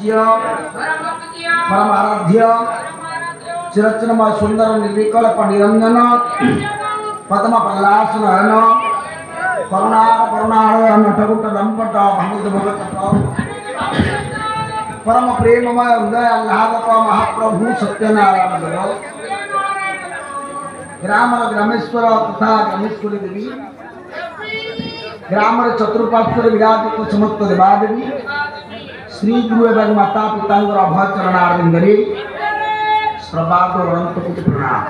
परम आराध्य चिरचिन्मय सुंदर निर्विकल्प निरंजन पद्म प्रलास नयन करुणार करुणालय नटकुट लंपट भानुत भगत परम प्रेममय हृदय आह्लादक महाप्रभु सत्यनारायण देव ग्राम ग्रामेश्वर तथा ग्रामेश्वरी देवी ग्राम चतुर्पार्श्वर विराजित समस्त देवादेवी श्री गुरु एवं माता पिता अभय चरणारविंदे प्रभात अनंत कोटि प्रणाम।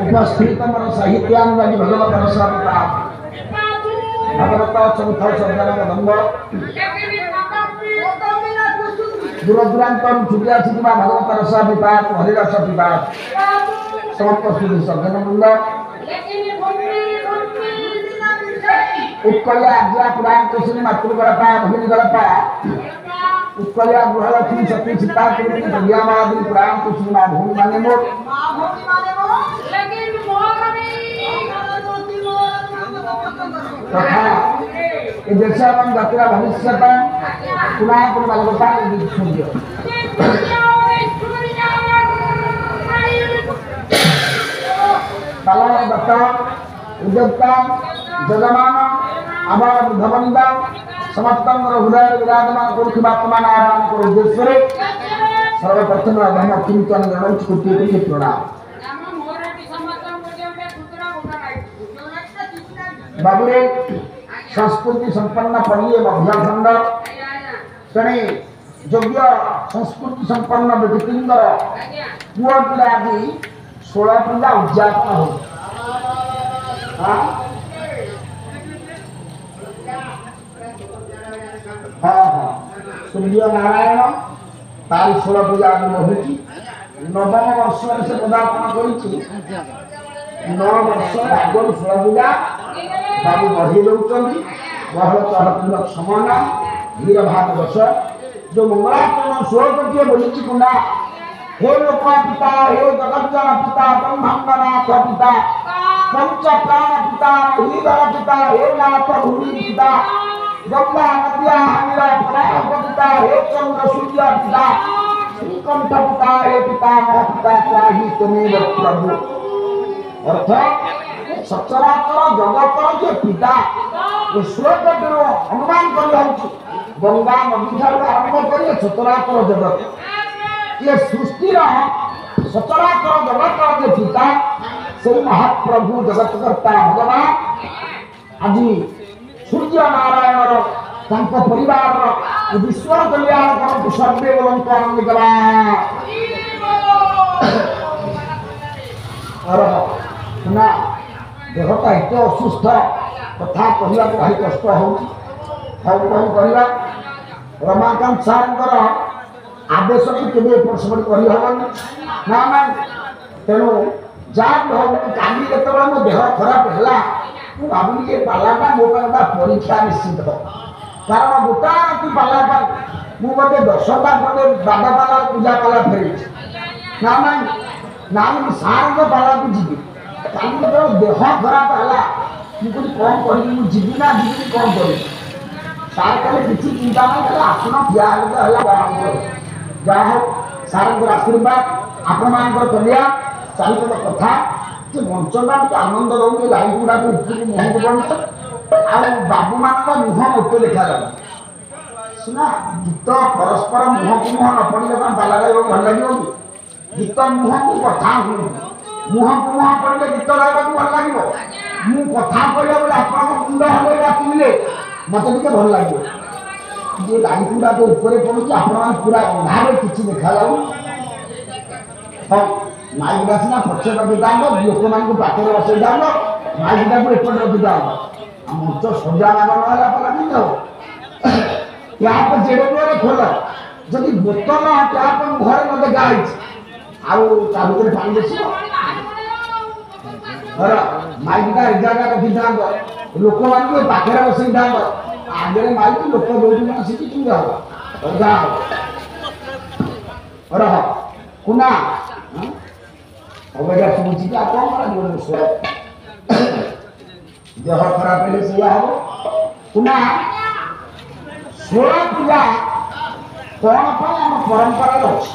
उपस्थित मोर साहित्यानुरागी भगवत रसपिता भगवत चौथ सज्जन कदम्ब दूर दूरांत छुटी आसिथिबा भगवत रसपिता हरिरस पिता समस्त श्री सज्जन वृंद उत्कलिया आज्ञा पुराण कृष्ण मातृगणपा भगिनी गणपा उत्कलिया गृहलक्ष्मी सती सीता कुर्मी संज्ञावादी पुराण कृष्ण माँ भूमि माने मोट तथा ये देश एवं जातिर भविष्य पुनः बालगोपा सूर्य बालक दत्त उद्योक्ता जगमान आमर बुद्धवनिता समस्त हृदय विराजमान नारायण को उद्देश्य सर्वप्रथम अधम कीर्तन कोटि प्रणाम। बाबुरे संस्कृति संपन्न पढ़िए मध्यखंड तेणे योग्य संस्कृति संपन्न व्यक्तिंगर पुआ पिला आदि 16 पूजा उद्यापन हो सूर्य नारायण तार 16 पूजा आरंभ होती नवम वर्ष से पदार्पण कर 9 वर्ष आगे 16 पूजा बाबू बढ़ी दौरान बहल चढ़ समान धीर भाग वर्ष जो मंगलाचरण 16 कोटी बोली कुंडा हे लोक पिता हे जगज्जन पिता ब्रह्मांडनाथ पिता पंच प्राण पिता हृदय पिता हे नाथ भूमि पिता गंगा नदिया हमीरा प्रणव पिता हे चंद्र सूर्य पिता श्रीकंठ पिता हे पिता मह पिता त्राहि तमेव प्रभु अर्थ सचराचर जगतर जे पिता ये श्लोक अनुमान कर गंगा नदी ठार आरंभ कर सचराचर जगत ये सृष्टि सचराचर जगत के पिता से महाप्रभु जगतकर्ता भगवान आज सूर्य नारायण परिवार विश्व कल्याण करतु सर्वे बोलंतु आनंद कला देहटा एत असुस्थ कथा कहला भारी कष्ट हो रमाकांत सार आदेश को केवे एपट करहबनी ना ना तेणु जहाँ काली जो मो देह खराब है भाविली ये पालाटा मो परीक्षा निश्चित हो कारण गोटा राति पाला मुझे 10टा खंडे बाबा पाला पूजा पाला फेरी ना ना ना सार पाला को जी काली जो देह खराब है मुझे कौन करी जीवी ना जीवी कौन करी सार कहे किसी चिंता ना आसन ठिया जहाँ सार आशीर्वाद आपण मान कलिया चारिपट कथा से वंचना आनंद रोगे लाइट गुड़ा मुह को बन बाबू मान मुह मोटे लिखा जाए सीना गीत परस्पर मुह को मुह न पड़े पाला गाइब भल लगे गीत मुह को कथा मुह को मुह पड़े गीत गाइबा भल लगे मु कथा कहला बेले आप मुंड हल्ला चुनिले मत भल लगे ये लाइट गुड़ा तो ऊपर पड़ुची आप पूरा अंधार किसी देखा जाऊ हाँ माइक सीना पछे रखी दाम लोक मान पाखे बसई दाम माइक को एपट रखी दाम मंच सजा नाम नाला पला नहीं जाओ ट्याप जेड़े खोल जदि बोतल ट्याप घर मत गाई चालू कर पानी बेस माइक जगह रखी दाम लोक मान पाखे बसई दाम आगे माइक लोक दौड़ सीखी कुना ଅବଜ୍ଞା ଶୁଣୁଛି କି ଆପଣ କରାଯିବ ସ୍ୱର ଦେହ ଖରାପ ହେଲେ ସେଇଆ ହବ ନା ସ୍ୱର ପୂଜା କଣ ପାଇଁ ଆମ ପରମ୍ପରାରେ ଅଛି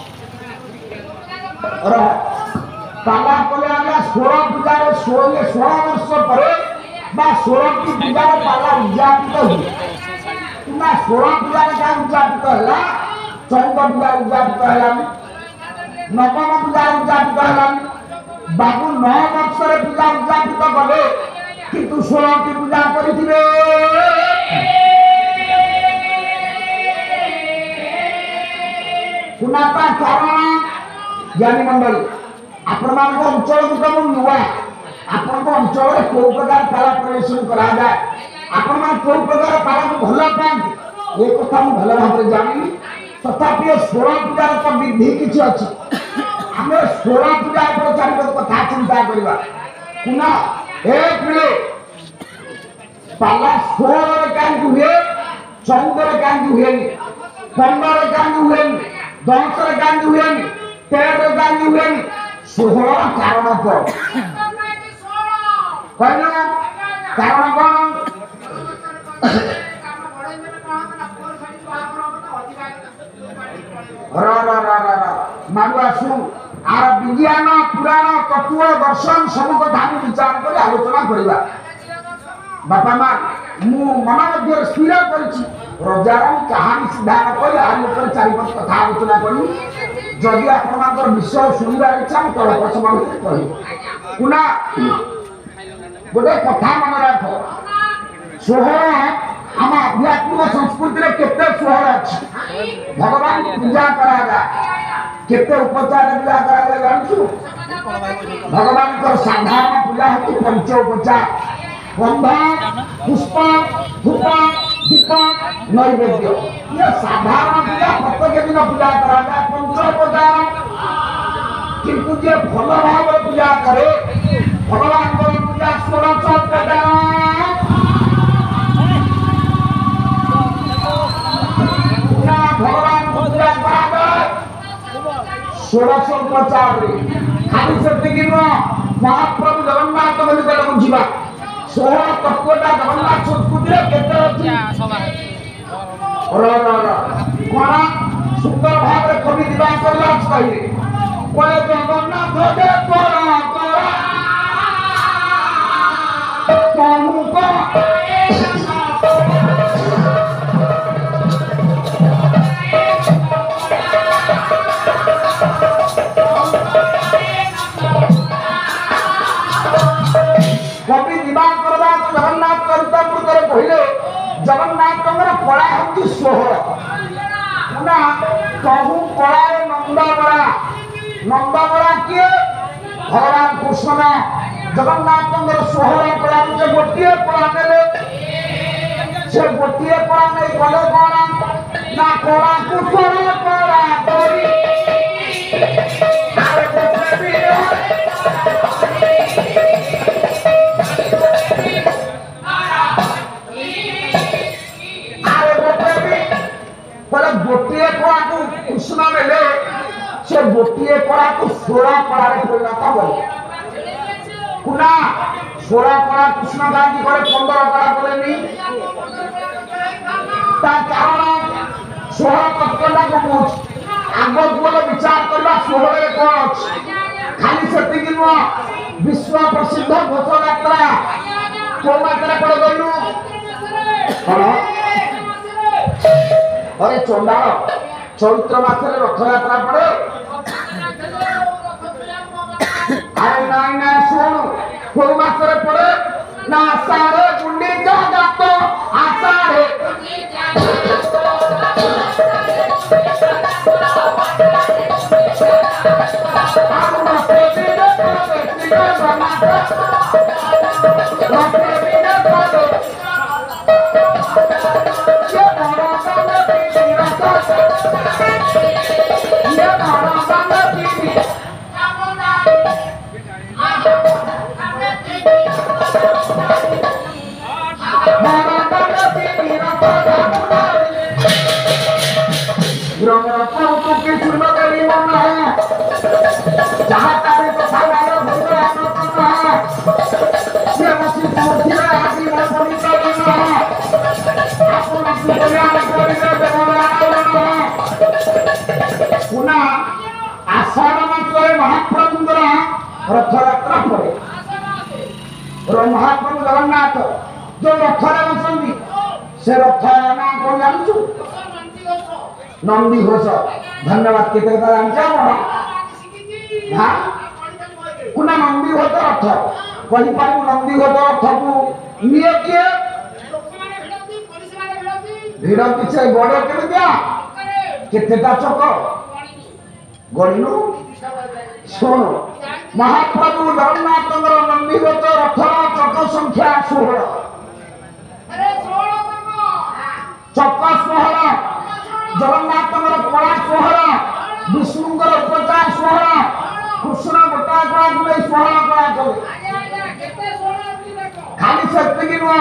ପାଲା କଲେ ଆଜ୍ଞା ଷୋଳ ପୂଜାରେ 16 ବର୍ଷ ପରେ বা 16টি পূজার পালা উদযাপিত ହୁଏ ନା 16 ପୂଜାରେ କାହିଁ ଉଦଯାପିତ ହେଲା 14 ପୂଜା ଉଦଯାପିତ ହେଲାନି ନବମ ପୂଜା ଉଦଯାପିତ ହେଲାନି ବାବୁ 9 ବର୍ଷରେ ପୂଜା ଉଦଯାପିତ କଲେ କିନ୍ତୁ 16ଟି ପୂଜା କରିଥିବେ ଶୁଣାତା କାରଣ ଜ୍ଞାନୀ ମଣ୍ଡଳୀ ଆପଣମାନଙ୍କ ଅଞ୍ଚଳକୁ ତ ମୁଁ ନୂଆ ଆପଣଙ୍କ ଅଞ୍ଚଳରେ କୋଉ ପ୍ରକାର ପାଲା ପରିବେଷଣ କରାଯାଏ ଆପଣମାନେ କୋଉ ପ୍ରକାର ପାଲାକୁ ଭଲ ପାଆନ୍ତି ଏ କଥା ମୁଁ ଭଲ ଭାବରେ ଜାଣିନି ତଥାପି 16 ପୂଜାର ତ ବିଧି କିଛି ଅଛି ଆମେ 16 ପୂଜା ଉପରେ ଚାରିପଟ କଥା ଚିନ୍ତା କରିବା କୁନା ଏ ପିଲେ ପାଲା 16ରେ କାହିଁକି ହୁଏ 14ରେ କାହିଁକି ହୁଏନି 15ରେ କାହିଁକି ହୁଏନି 10ରେ କାହିଁକି ହୁଏନି 13ରେ କାହିଁକି ହୁଏନି 16 କାରଣ କଣ କହିଲ କାରଣ କଣ ମାଡୁ ଆସୁ ଆର ବିଜ୍ଞାନ ପୁରାଣ ତତ୍ତ୍ୱ ଦର୍ଶନ ସବୁ କଥା ଆମେ ବିଚାର କରି ଆଲୋଚନା କରିବା ବାପା ମା ମୁଁ ମନ ମଧ୍ୟରେ ସ୍ଥିର କରିଛି ରଜାରାଣୀ କାହାଣୀ ସିଧା ନ କରି ଆରି ଉପରେ ଚାରିପଟ କଥା ଆଲୋଚନା କରିବି ଯଦି ଆପଣଙ୍କର ବିଷୟ ଶୁଣିବାର ଇଚ୍ଛା ମୁଁ ତଳ ପଛ ମାନଙ୍କୁ କହିବି ପୁନା ଗୋଟେ କଥା ମନେ ରାଖ ଷୋହଳ ଆମ ଆଧ୍ୟାତ୍ମିକ ସଂସ୍କୃତିରେ କେତେ ଷୋହଳ ଅଛି ଭଗବାନ ପୂଜା କରାଯାଏ କେତେ ଉପଚାର ପୂଜା କରାଯାଏ ଜାଣିଛୁ ଭଗବାନଙ୍କର ସାଧାରଣ ପୂଜା ହେଉଛି ପଞ୍ଚ ଉପଚାର ଗନ୍ଧ ପୁଷ୍ପ ଧୂପ ଦୀପ ନୈବେଦ୍ୟ ଇଏ ସାଧାରଣ ପୂଜା ପ୍ରତ୍ୟେକ ଦିନ ପୂଜା କରାଯାଏ ପଞ୍ଚ ଉପଚାର କିନ୍ତୁ ଯିଏ ଭଲ ଭାବରେ ପୂଜା କରେ ଭଗବାନଙ୍କର ପୂଜା 16 ଉପଚାର भगवान पूजा करावे 16 उपचार खाली सेतिक महाप्रभु जगन्नाथ बोली गले बुझिबा 16 तत्वटा जगन्नाथ संस्कृति रे केते अछि कोन सुंदर भाव रे कवि दिवास करलास कहिले बोले जगन्नाथ दे कोरा कोरा कोनु को कवि दिवाकर जगन्नाथ चरितमृतर कहले जगन्नाथ कला हूँ 16 ना कहूँ कला नंदबरा किए भगवान कृष्ण जगन्नाथ 16 कला से गोटे कला ने से गोटे कला नहीं कले कौन ना कला कुशल कला करी गोटे कला को कृष्ण ने से गोटे कला को 16 कला परिणत हो कुना 16 कला कृष्ण गांधी करे 15 कला करेनी ता कारण 16 तत्वटा को पूछ आगो बोले विचार करबा 16 रे कोन अछि खाली सेतिक न विश्व प्रसिद्ध घोष यात्रा को मात्रा पड़ गइलु अरे चंडाल चैत्र मासरे रथ यात्रा पड़े अरे नाई ना सुन को मासरे पड़े ना आषाढ़े गुंडीचा जात आषाढ़े जहाँ तारे तो पुनः आषाढ़ मासरे महाप्रभु रथयात्रा पड़े महाप्रभु जगन्नाथ जो रथरे बसंती से रथ ना कौन जानू नंदी घोष धन्यवाद केते हाँ पुनः नंदी घोष रथ कही पार नंदी घोष रथ को निये किए भिड़ किसे बड़े केतेटा चक गणिनु शुण महाप्रभु जगन्नाथ नंदी घोष रथ चक संख्या 16 चक 16 जगन्नाथ कला 16 विष्णु उपचार 16 कृष्ण गोटा कला 16 कला खाली से नुह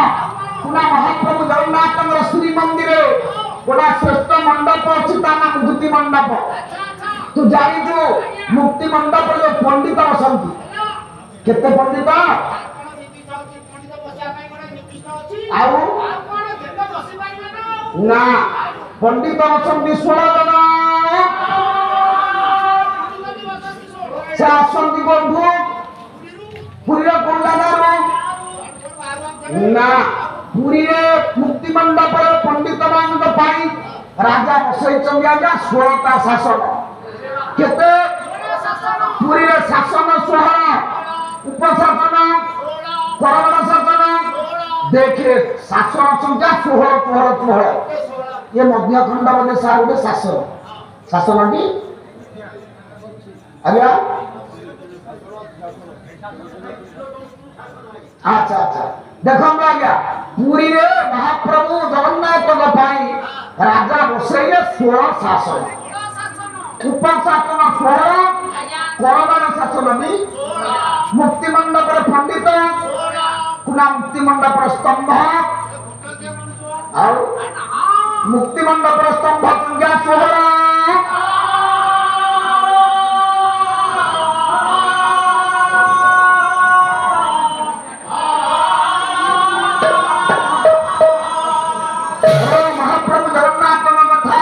पुनः महाप्रभु जगन्नाथ श्री मंदिर गोटा श्रेष्ठ मंडप अच्छी मुक्ति मंडप तू जानिचु मुक्ति मंडप जो पंडित बसंती केते पंडित ना पंडित बसंती 16 जन से आसंती बंधु पुरी कौन जगार ना पुरी मुक्ति मंडप पंडित मान राजा बसई 16टा शासन केते पुरी शासन 16 उपशासन करवड़ शासन देखे शासन संख्या 16 ये मध्य खंड बोले सार गोटे शासन शासन टी आज्ञा अच्छा अच्छा देखो आज्ञा पुरी रे महाप्रभु जगन्नाथ राजा बसई 16 शासन उपशासन 16 करवड़ शासन भी मुक्ति मंडप पंडित पुनः मुक्ति मंडप स्तंभ और मुक्ति मंडप स्तंभ संख्या 16 महाप्रभु जगन्नाथ कथा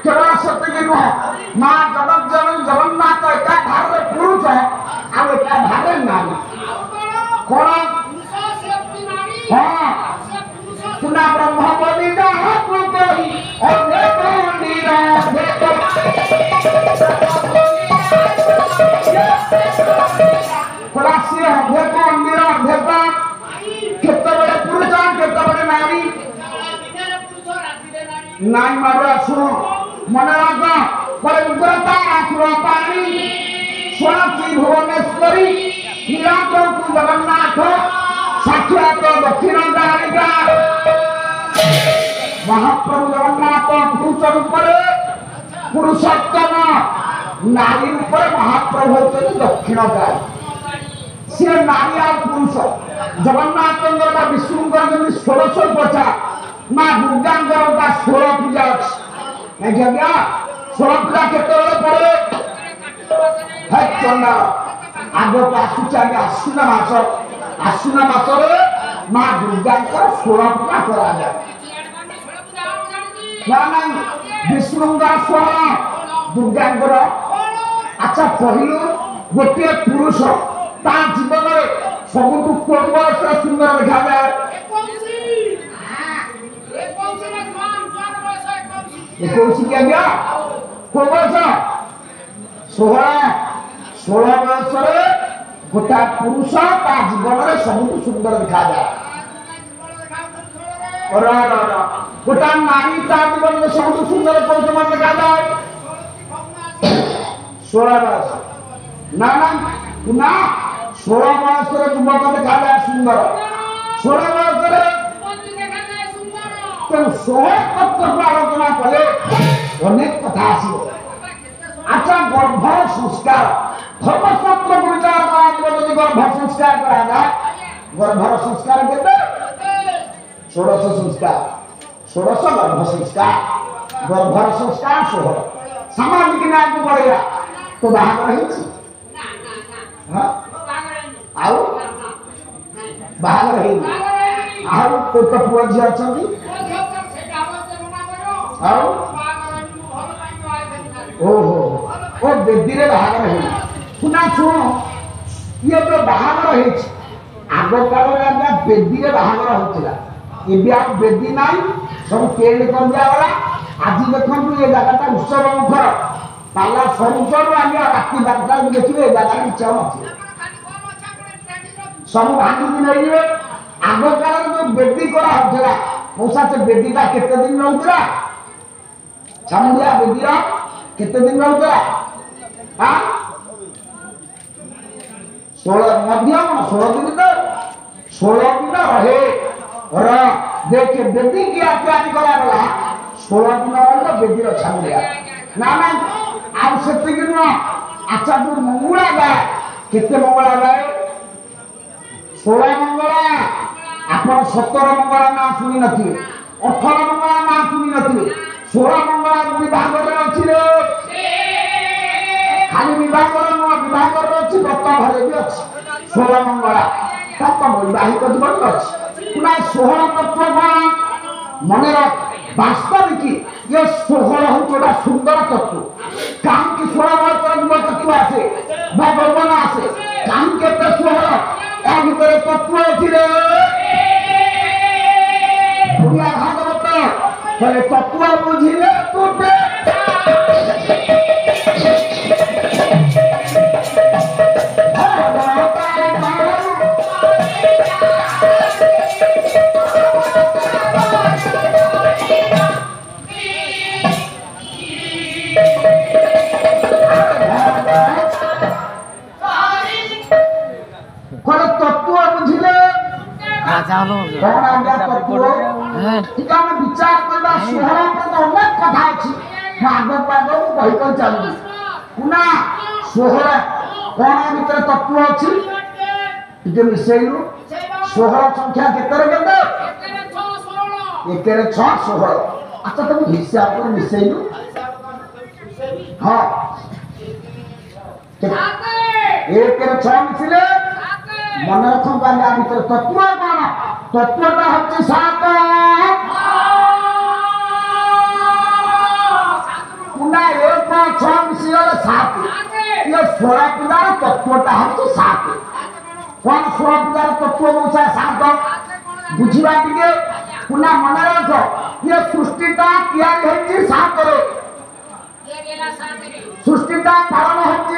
केवल सत्य नुह माँ जगत जननी जगन्नाथ एका भार पुरुष और एका भार नारी कौन हाँ पुनः ब्रह्म बलिदा पुत्री अनेक नीरा कलासी अनेक नीरा भेदा केते बड़े पुरुष केते बड़े नारी नाई मारो सुनो मन राख पर उग्रता आसुर पानी सोनाक्षी भुवनेश्वरी नीलाचल जगन्नाथ साक्षात दक्षिण द्वारिका महाप्रभु जगन्नाथ पुरुष रूप पुरुषोत्तम नारी रूप महाप्रभु होते दक्षिण द्वार सी नारी आ पुरुष जगन्नाथ विष्णु 1650 माँ दुर्गा 16 पूजा अच्छी 16 पूजा केते पड़े है चंडा आग को आसुचा आश्विन मास माँ दुर्गा 16 पूजा करा जाए ना विष्णु 16 दुर्गा अच्छा कहलु गोटे पुरुष ता जीवन में सबुठ कोन बयस सुंदर देखा जाए 21 क्या गया कोन बयस 16 बयस गोटा पुरुष ता जीवन में सबुठ सुंदर देखा जाए गोटा नारी ता जीवन में सबुठ सुंदर कौन देखा जाए 16 बयस ना 16 बयस युवक देखा जाए सुंदर 16 बयस तेणु 16 तत्व आलोचना कले अनेक कथा आसो अच्छा गर्भर संस्कार धर्मशास्त्र को विचार करा गर्भ संस्कार करा जाए गर्भर संस्कार केते 16 संस्कार 16 गर्भ संस्कार गर्भर संस्कार 16 सामाजिक न्याय को बढ़ेगा तो बाहर रही आओ ବାହାଘର ହେଇନି ଆଉ ତୋର ତ ପୁଅ ଝିଅ ଅଛନ୍ତି ଆଉ ଓହୋ ଓ ବେଦୀରେ ବାହାଘର ହେଇନି ଶୁଣା ଶୁଣ ଇଏ ତ ବାହାଘର ହେଇଛି ଆଗ କାଳରେ ଆଜ୍ଞା ବେଦୀରେ ବାହାଘର ହଉଥିଲା ଏବେ ଆଉ ବେଦୀ ନାହିଁ ସବୁ ଟେଣ୍ଟ କରିଦିଆଗଲା ଆଜି ଦେଖନ୍ତୁ ଏ ଜାଗାଟା ଉତ୍ସବ ମୁଖର ପାଲା ସରୁ ସରୁ ଆଜ୍ଞା ରାତି 12ଟା ଦେଖିବେ ଏ ଜାଗାରେ ଇଚ୍ଛା ନଥିବ ସବୁ ଭାଙ୍ଗିକି ନେଇଯିବେ ଆଗ କାଳରେ ଯୋଉ ବେଦୀ କରା ହଉଥିଲା ମଉସା ସେ ବେଦୀଟା କେତେ ଦିନ ରହୁଥିଲା ଚାମୁଣ୍ଡିଆ ବେଦୀର କେତେ ଦିନ ରହୁଥିଲା 16 ମଧ୍ୟମ 16 ଦିନ ତ 16 ଦିନ ରହେ ଦେଖେ ବେଦୀ କିଏ ତିଆରି କରାଗଲା 16 ଦିନ ରହିଲ ବେଦୀର ଚାମୁଣ୍ଡିଆ ନା ନା ଆଉ ସେତିକି ନୁହଁ ଆଚ୍ଛା ଯୋଉ ମଙ୍ଗଳା ଗାଏ କେତେ ମଙ୍ଗଳା ଗାଏ 16 ମଙ୍ଗଳା ଆପଣ 17 ମଙ୍ଗଳା ନାଁ ଶୁଣି ନଥିବେ 18 ମଙ୍ଗଳା ନାଁ ଶୁଣି ନଥିବେ 16 ମଙ୍ଗଳା ବିଭାଗରେ ଅଛି ଖାଲି ବିଭାଗର ନୁହଁ ବିଭାଗର ଅଛି ବ୍ରତ ଘରେ ବି ଅଛି 16 ମଙ୍ଗଳା ତାଙ୍କ ବୈବାହିକ ଜୀବନ ଅଛି ପୁରା 16 ତତ୍ଵ କଣ ମନେ ରଖ ବାସ୍ତବିକ ये 16 ହଉଛି ଗୋଟେ ସୁନ୍ଦର ତତ୍ଵ କାହିଁକି 16 ବର୍ଷର ଯୁବ ତତ୍ଵ ଆସେ ବା ଯୌବନ ଆସେ କାହିଁକି ଏତେ 16 ତା ଭିତରେ ତତ୍ଵ ଅଛି ରେ ଦୁନିଆ ଭାଗବତ ହେଲେ ତତ୍ଵ ବୁଝିଲେ ତୁଟେ कौन आज्ञा तत्व ठीक है मैं विचार करबा 16 पर तो अनेक कथा अछि आगो पागो कहि कर चालू पुना 16 कौन भीतर तत्व अछि जे मिसेइलु 16 संख्या केतरे केते 1 रे 6 16 अच्छा तुम हिसाब कर मिसेइलु हां 1 रे 6 मिसिले मन रखम पाले भीतर तत्व कौन तत्वटा হচ্ছে 7 पुना 1 6 मिसिले 7 ये 16 पिलार तत्वटा হচ্ছে 7 কোন 16 পিলার তত্ত্ব মৌসা 7 বুঝিবা টিকে পুনা মনে রাখ ये সৃষ্টিটা তৈরি হচ্ছে 7 রে সৃষ্টিটা কারণ হচ্ছে